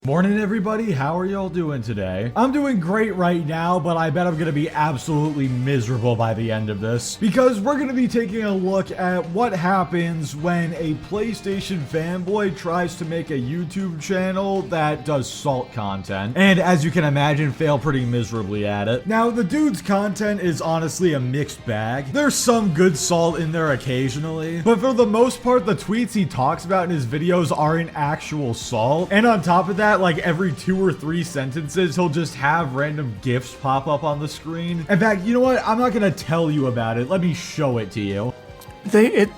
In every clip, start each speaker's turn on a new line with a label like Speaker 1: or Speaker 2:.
Speaker 1: Morning everybody, how are y'all doing today? I'm doing great right now, but I bet I'm gonna be absolutely miserable by the end of this because we're gonna be taking a look at what happens when a PlayStation fanboy tries to make a YouTube channel that does salt content, and as you can imagine, fail pretty miserably at it. Now, the dude's content is honestly a mixed bag. There's some good salt in there occasionally, but for the most part, the tweets he talks about in his videos aren't actual salt, and on top of that, like every 2 or 3 sentences, he'll just have random GIFs pop up on the screen. In fact, you know what? I'm not gonna tell you about it. Let me show it to you.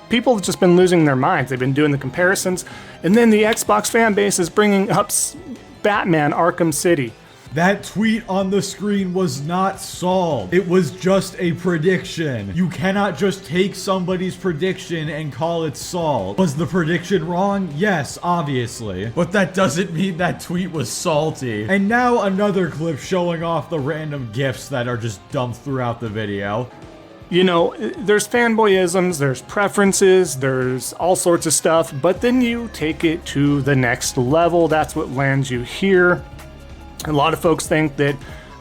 Speaker 2: People have just been losing their minds. They've been doing the comparisons, and then the Xbox fan base is bringing up Batman Arkham City.
Speaker 1: That tweet on the screen was not solved. It was just a prediction. You cannot just take somebody's prediction and call it solved. Was the prediction wrong? Yes, obviously. But that doesn't mean that tweet was salty. And now another clip showing off the random GIFs that are just dumped throughout the video.
Speaker 2: You know, there's fanboyisms, there's preferences, there's all sorts of stuff, but then you take it to the next level. That's what lands you here. A lot of folks think that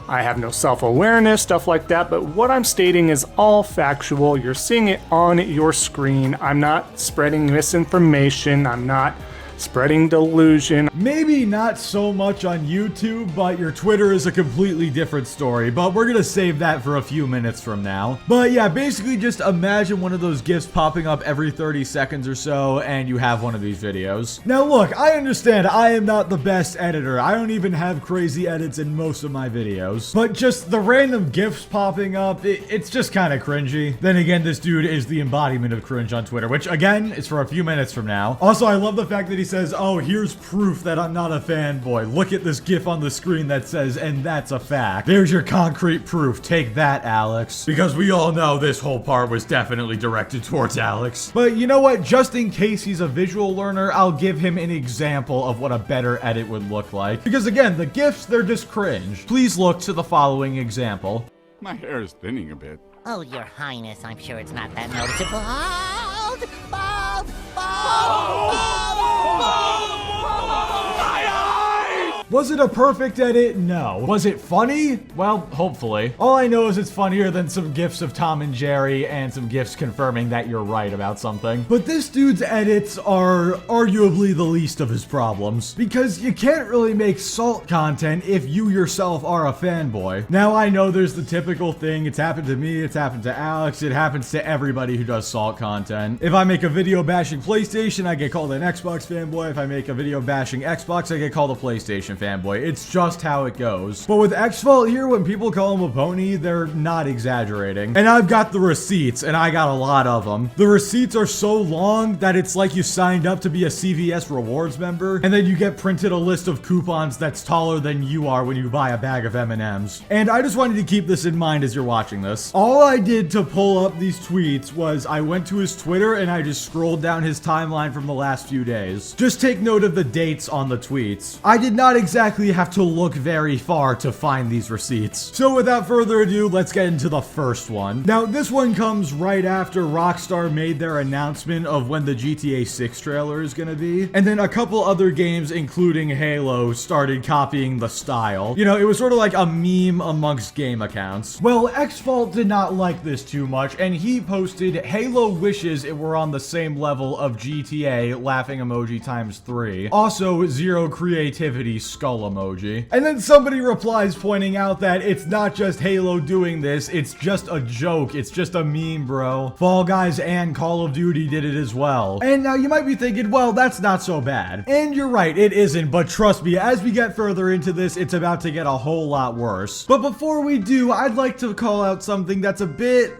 Speaker 2: I have no self-awareness, stuff like that, but what I'm stating is all factual. You're seeing it on your screen. I'm not spreading misinformation. I'm not spreading delusion.
Speaker 1: Maybe not so much on YouTube, but your Twitter is a completely different story, but we're gonna save that for a few minutes from now. But yeah, basically just imagine one of those GIFs popping up every 30 seconds or so, and you have one of these videos. Now look, I understand I am not the best editor. I don't even have crazy edits in most of my videos, but just the random GIFs popping up, it's just kind of cringy. Then again, this dude is the embodiment of cringe on Twitter, which again, is for a few minutes from now. Also, I love the fact that he says, oh, here's proof that I'm not a fanboy. Look at this GIF on the screen that says, and that's a fact. There's your concrete proof. Take that, Alex. Because we all know this whole part was definitely directed towards Alex. But you know what? Just in case he's a visual learner, I'll give him an example of what a better edit would look like. Because again, the GIFs, they're just cringe. Please look to the following example.
Speaker 3: My hair is thinning a bit.
Speaker 4: Oh, Your Highness, I'm sure it's not that noticeable. Bald! Bald! Bald!
Speaker 1: Was it a perfect edit? No. Was it funny? Well, hopefully. All I know is it's funnier than some GIFs of Tom and Jerry and some GIFs confirming that you're right about something. But this dude's edits are arguably the least of his problems, because you can't really make salt content if you yourself are a fanboy. Now, I know there's the typical thing. It's happened to me. It's happened to Alex. It happens to everybody who does salt content. If I make a video bashing PlayStation, I get called an Xbox fanboy. If I make a video bashing Xbox, I get called a PlayStation fanboy. It's just how it goes. But with Xfault here, when people call him a pony, they're not exaggerating. And I've got the receipts, and I got a lot of them. The receipts are so long that it's like you signed up to be a CVS rewards member, and then you get printed a list of coupons that's taller than you are when you buy a bag of M&Ms. And I just wanted to keep this in mind as you're watching this. All I did to pull up these tweets was I went to his Twitter and I just scrolled down his timeline from the last few days. Just take note of the dates on the tweets. I did not exactly have to look very far to find these receipts. So without further ado, let's get into the first one. Now, this one comes right after Rockstar made their announcement of when the GTA 6 trailer is gonna be, and then a couple other games, including Halo, started copying the style. You know, it was sort of like a meme amongst game accounts. Well, Xfault did not like this too much, and he posted, Halo wishes it were on the same level of GTA, laughing emoji times 3. Also, zero creativity, skull emoji. And then somebody replies pointing out that it's not just Halo doing this, it's just a joke, it's just a meme, bro. Fall Guys and Call of Duty did it as well. And now you might be thinking, well, that's not so bad. And you're right, it isn't, but trust me, as we get further into this, it's about to get a whole lot worse. But before we do, I'd like to call out something that's a bit,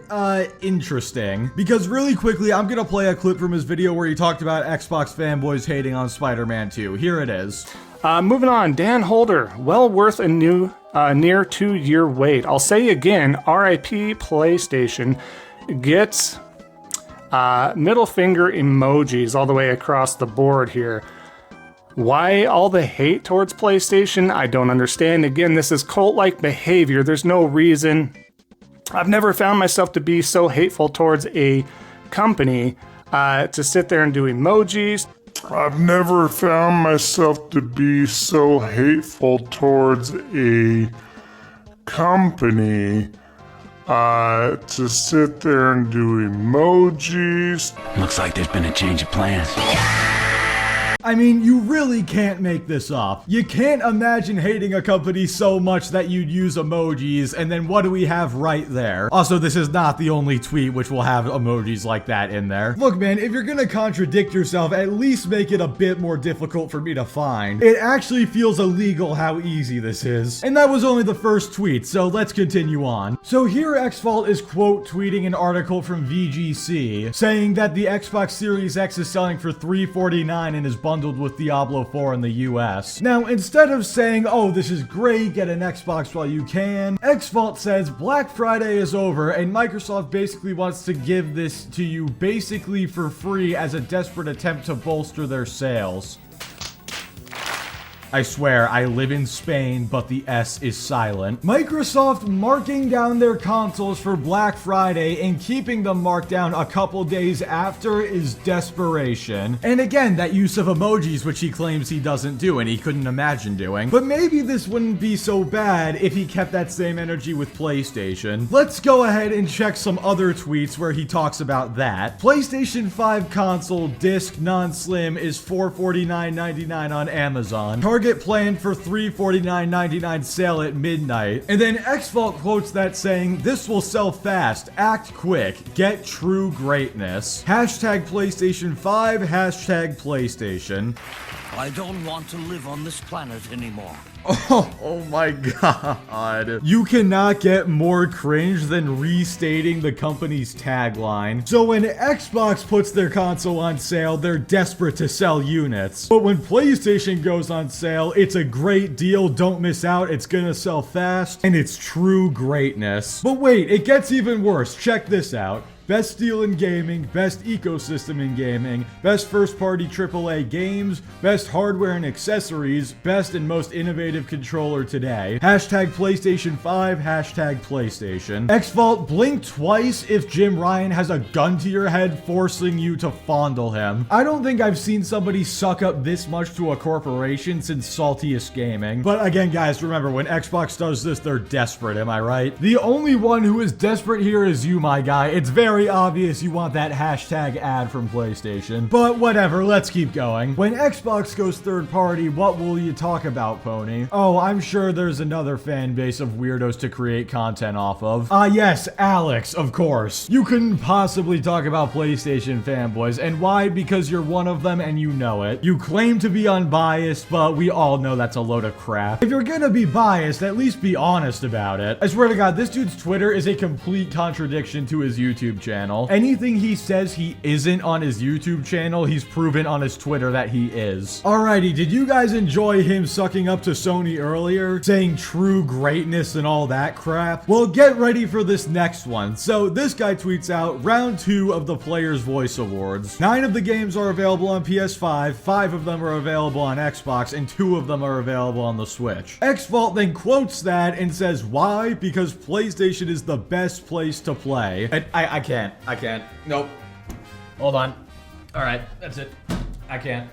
Speaker 1: interesting. Because really quickly, I'm gonna play a clip from his video where he talked about Xbox fanboys hating on Spider-Man 2. Here it is.
Speaker 2: Moving on, Dan Holder, well worth a near 2-year wait. I'll say again, RIP PlayStation gets middle finger emojis all the way across the board here. Why all the hate towards PlayStation? I don't understand. Again, this is cult-like behavior. There's no reason. I've never found myself to be so hateful towards a company to sit there and do emojis.
Speaker 5: I've never found myself to be so hateful towards a company to sit there and do emojis.
Speaker 6: Looks like there's been a change of plans.
Speaker 1: I mean, you really can't make this up. You can't imagine hating a company so much that you'd use emojis, and then what do we have right there? Also, this is not the only tweet which will have emojis like that in there. Look, man, if you're gonna contradict yourself, at least make it a bit more difficult for me to find. It actually feels illegal how easy this is. And that was only the first tweet, so let's continue on. So here Xfault is quote tweeting an article from VGC saying that the Xbox Series X is selling for $349 and is bundled with Diablo 4 in the US. Now, instead of saying, oh, this is great, get an Xbox while you can, Xfault says Black Friday is over and Microsoft basically wants to give this to you basically for free as a desperate attempt to bolster their sales. I swear, I live in Spain, but the S is silent. Microsoft marking down their consoles for Black Friday and keeping them marked down a couple days after is desperation. And again, that use of emojis, which he claims he doesn't do and he couldn't imagine doing. But maybe this wouldn't be so bad if he kept that same energy with PlayStation. Let's go ahead and check some other tweets where he talks about that. PlayStation 5 console disc non-slim is $449.99 on Amazon. Target planned for $349.99 sale at midnight. And then Xfault quotes that saying, this will sell fast, act quick, get true greatness. Hashtag PlayStation 5, hashtag PlayStation.
Speaker 7: I don't want to live on this planet anymore.
Speaker 1: Oh my god. You cannot get more cringe than restating the company's tagline. So when Xbox puts their console on sale, they're desperate to sell units. But when PlayStation goes on sale, it's a great deal, don't miss out, it's gonna sell fast, and it's true greatness. But wait, it gets even worse. Check this out. Best deal in gaming, best ecosystem in gaming, best first-party AAA games, best hardware and accessories, best and most innovative controller today. Hashtag PlayStation 5, hashtag PlayStation. Xfault, blink twice if Jim Ryan has a gun to your head forcing you to fondle him. I don't think I've seen somebody suck up this much to a corporation since Saltiest Gaming. But again, guys, remember, when Xbox does this, they're desperate, am I right? The only one who is desperate here is you, my guy. It's very obvious you want that hashtag ad from PlayStation. But whatever, let's keep going. When Xbox goes third party, what will you talk about, Pony? Oh, I'm sure there's another fan base of weirdos to create content off of. Yes, Alex, of course. You couldn't possibly talk about PlayStation fanboys. And why? Because you're one of them and you know it. You claim to be unbiased, but we all know that's a load of crap. If you're gonna be biased, at least be honest about it. I swear to God, this dude's Twitter is a complete contradiction to his YouTube channel. Anything he says he isn't on his YouTube channel, he's proven on his Twitter that he is. Alrighty, did you guys enjoy him sucking up to Sony earlier? Saying true greatness and all that crap? Well, get ready for this next one. So this guy tweets out round 2 of the Player's Voice Awards. 9 of the games are available on PS5, 5 of them are available on Xbox, and 2 of them are available on the Switch. Xfault then quotes that and says, why? Because PlayStation is the best place to play. And I can't. Nope. Hold on. Alright, that's it. I can't.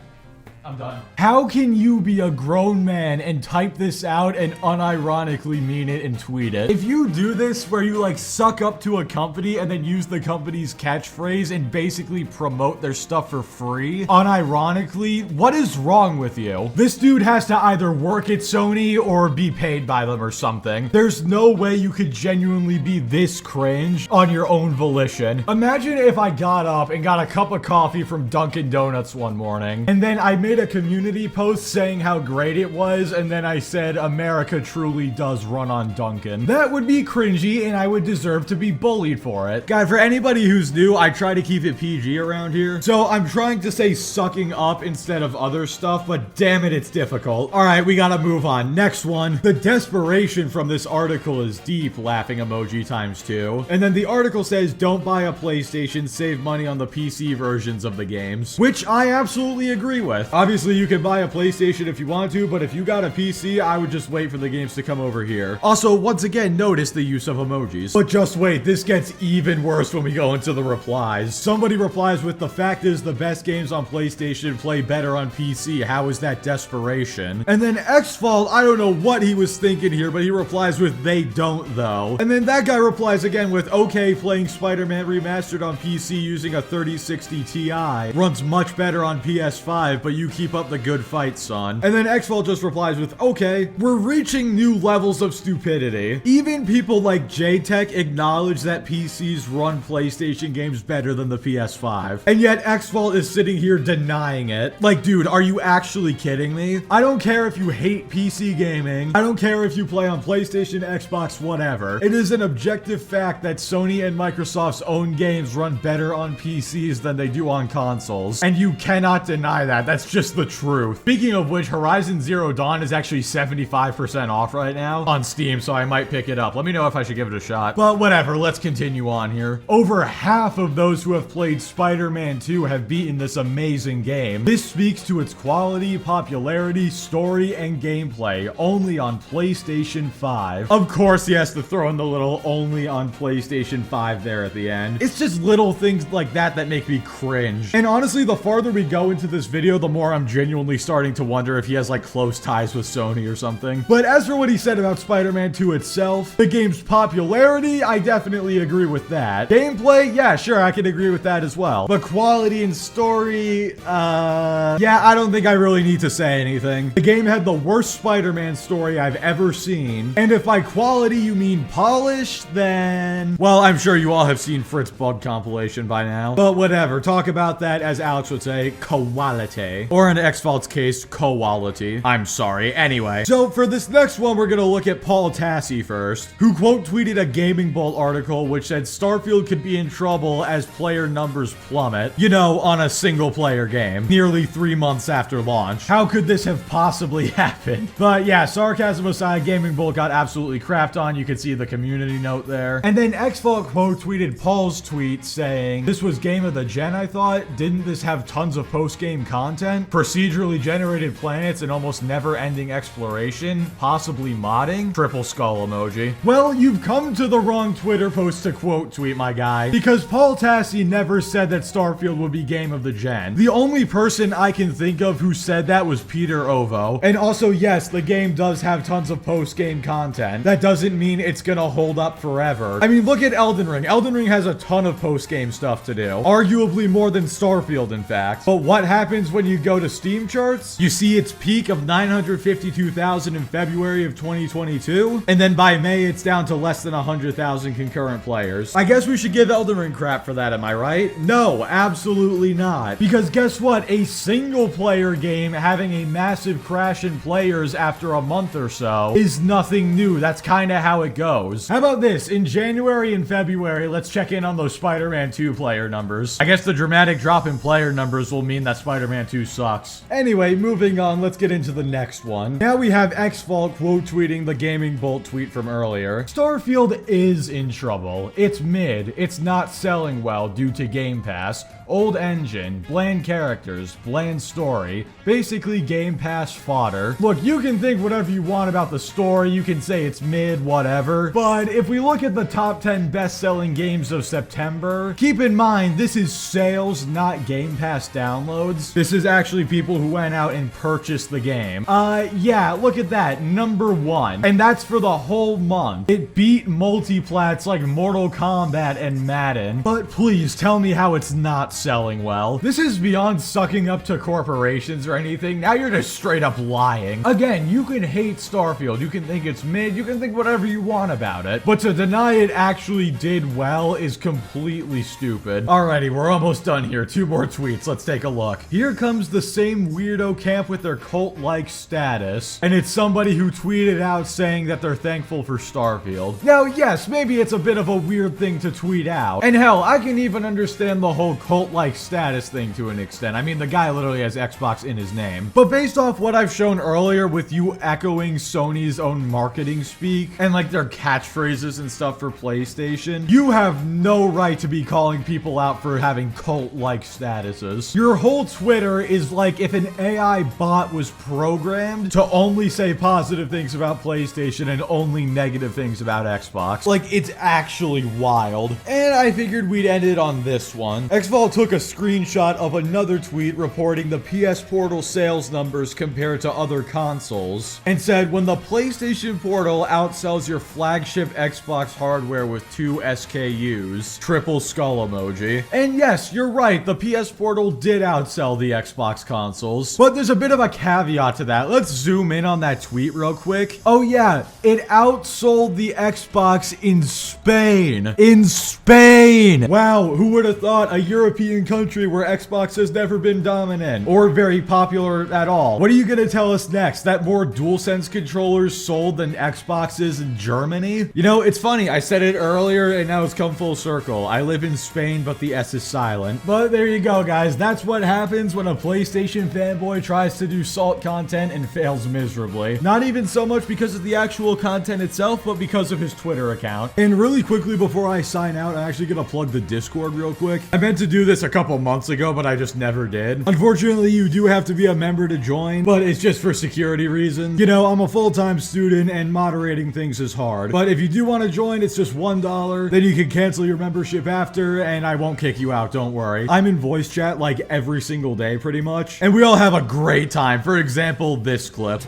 Speaker 1: I'm done. How can you be a grown man and type this out and unironically mean it and tweet it? If you do this where you like suck up to a company and then use the company's catchphrase and basically promote their stuff for free, unironically, what is wrong with you? This dude has to either work at Sony or be paid by them or something. There's no way you could genuinely be this cringe on your own volition. Imagine if I got up and got a cup of coffee from Dunkin' Donuts one morning, and then I made a community post saying how great it was, and then I said America truly does run on Dunkin'. That would be cringy and I would deserve to be bullied for it. Guy, for anybody who's new, I try to keep it PG around here, so I'm trying to say sucking up instead of other stuff, but damn it, it's difficult. Alright, we gotta move on. Next one. The desperation from this article is deep, laughing emoji times 2. And then the article says, don't buy a PlayStation, save money on the PC versions of the games, which I absolutely agree with. Obviously, you can buy a PlayStation if you want to, but if you got a PC, I would just wait for the games to come over here. Also, once again, notice the use of emojis. But just wait, this gets even worse when we go into the replies. Somebody replies with, the fact is the best games on PlayStation play better on PC. How is that desperation? And then Xfault, I don't know what he was thinking here, but he replies with, they don't though. And then that guy replies again with, okay, playing Spider-Man Remastered on PC using a 3060 Ti runs much better on PS5, but you keep up the good fight, son. And then Xfault just replies with, okay, we're reaching new levels of stupidity. Even people like JTech acknowledge that PCs run PlayStation games better than the PS5. And yet Xfault is sitting here denying it. Like, dude, are you actually kidding me? I don't care if you hate PC gaming. I don't care if you play on PlayStation, Xbox, whatever. It is an objective fact that Sony and Microsoft's own games run better on PCs than they do on consoles. And you cannot deny that. That's just the truth. Speaking of which, Horizon Zero Dawn is actually 75% off right now on Steam, so I might pick it up. Let me know if I should give it a shot. But whatever, let's continue on here. Over half of those who have played Spider-Man 2 have beaten this amazing game. This speaks to its quality, popularity, story, and gameplay only on PlayStation 5. Of course, he has to throw in the little only on PlayStation 5 there at the end. It's just little things like that that make me cringe. And honestly, the farther we go into this video, the more I'm genuinely starting to wonder if he has like close ties with Sony or something. But as for what he said about Spider-Man 2 itself, the game's popularity, I definitely agree with that. Gameplay, yeah, sure, I can agree with that as well. But quality and story, yeah, I don't think I really need to say anything. The game had the worst Spider-Man story I've ever seen. And if by quality you mean polished, then, well, I'm sure you all have seen Fritz Bug compilation by now. But whatever, talk about that, as Alex would say, Koalaty. Or in Xfault's case, Koalaty. I'm sorry. Anyway, so for this next one, we're gonna look at Paul Tassi first, who quote tweeted a Gaming Bolt article which said Starfield could be in trouble as player numbers plummet, you know, on a single player game, nearly 3 months after launch. How could this have possibly happened? But yeah, sarcasm aside, Gaming Bolt got absolutely crapped on. You can see the community note there. And then Xfault quote tweeted Paul's tweet saying, this was game of the gen, I thought. Didn't this have tons of post-game content? Procedurally generated planets and almost never-ending exploration? Possibly modding? Triple skull emoji. Well, you've come to the wrong Twitter post to quote tweet, my guy, because Paul Tassi never said that Starfield would be game of the gen. The only person I can think of who said that was Peter Ovo. And also, yes, the game does have tons of post-game content. That doesn't mean it's gonna hold up forever. I mean, look at Elden Ring. Elden Ring has a ton of post-game stuff to do. Arguably more than Starfield, in fact. But what happens when you go to Steam charts? You see its peak of 952,000 in February of 2022, and then by May it's down to less than 100,000 concurrent players. I guess we should give Elden Ring crap for that, am I right? No, absolutely not. Because guess what? A single player game having a massive crash in players after a month or so is nothing new. That's kind of how it goes. How about this? In January and February, let's check in on those Spider-Man 2 player numbers. I guess the dramatic drop in player numbers will mean that Spider-Man 2 sucks. Anyway, moving on, let's get into the next one. Now we have Xfault quote tweeting the Gaming Bolt tweet from earlier. Starfield is in trouble. It's mid. It's not selling well due to Game Pass, old engine, bland characters, bland story, basically Game Pass fodder. Look, you can think whatever you want about the story, you can say it's mid, whatever, but if we look at the top 10 best-selling games of September, keep in mind this is sales, not Game Pass downloads. This is actually people who went out and purchased the game. Yeah, look at that, number 1, and that's for the whole month. It beat multiplats like Mortal Kombat and Madden, but please tell me how it's not selling well. This is beyond sucking up to corporations or anything. Now you're just straight up lying. Again, you can hate Starfield, you can think it's mid, you can think whatever you want about it, but to deny it actually did well is completely stupid. Alrighty, we're almost done here. 2 more tweets, let's take a look. Here comes the same weirdo camp with their cult-like status, and it's somebody who tweeted out saying that they're thankful for Starfield. Now, yes, maybe it's a bit of a weird thing to tweet out, and hell, I can even understand the whole cult-like status thing to an extent. I mean, the guy literally has Xbox in his name. But based off what I've shown earlier with you echoing Sony's own marketing speak and like their catchphrases and stuff for PlayStation, you have no right to be calling people out for having cult-like statuses. Your whole Twitter is was like if an AI bot was programmed to only say positive things about PlayStation and only negative things about Xbox. Like, it's actually wild. And I figured we'd end it on this one. Xval took a screenshot of another tweet reporting the PS Portal sales numbers compared to other consoles and said, when the PlayStation Portal outsells your flagship Xbox hardware with 2 SKUs, triple skull emoji. And yes, you're right, the PS Portal did outsell the Xbox consoles, but there's a bit of a caveat to that. Let's zoom in on that tweet real quick. Oh yeah, it outsold the Xbox in Spain. In Spain! Wow, who would have thought a European country where Xbox has never been dominant or very popular at all? What are you gonna tell us next? That more DualSense controllers sold than Xboxes in Germany? You know, it's funny, I said it earlier and now it's come full circle. I live in Spain, but the S is silent. But there you go, guys. That's what happens when a PlayStation fanboy tries to do salt content and fails miserably. Not even so much because of the actual content itself, but because of his Twitter account. And really quickly before I sign out, I'm actually gonna plug the Discord real quick. I meant to do this a couple months ago, but I just never did. Unfortunately, you do have to be a member to join, but it's just for security reasons. You know, I'm a full-time student and moderating things is hard. But if you do want to join, it's just $1. Then you can cancel your membership after, and I won't kick you out, don't worry. I'm in voice chat like every single day, pretty much. And we all have a great time. For example, this clip.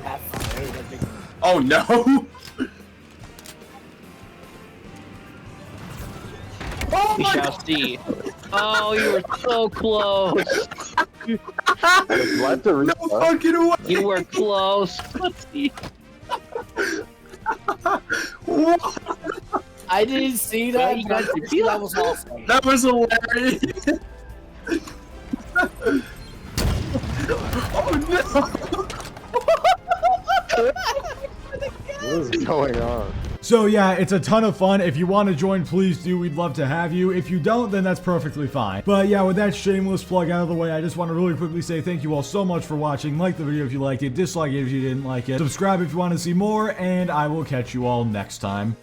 Speaker 8: Oh no!
Speaker 9: We shall see. Oh, you were so close.
Speaker 8: What the no fucking way!
Speaker 9: You were close. Let's see.
Speaker 10: I didn't see that. You guys did see that was awesome.
Speaker 8: That was hilarious! Oh no!
Speaker 11: What is going on?
Speaker 1: So yeah, it's a ton of fun. If you want to join, please do. We'd love to have you. If you don't, then that's perfectly fine. But yeah, with that shameless plug out of the way, I just want to really quickly say thank you all so much for watching. Like the video if you liked it, dislike it if you didn't like it, subscribe if you want to see more, and I will catch you all next time.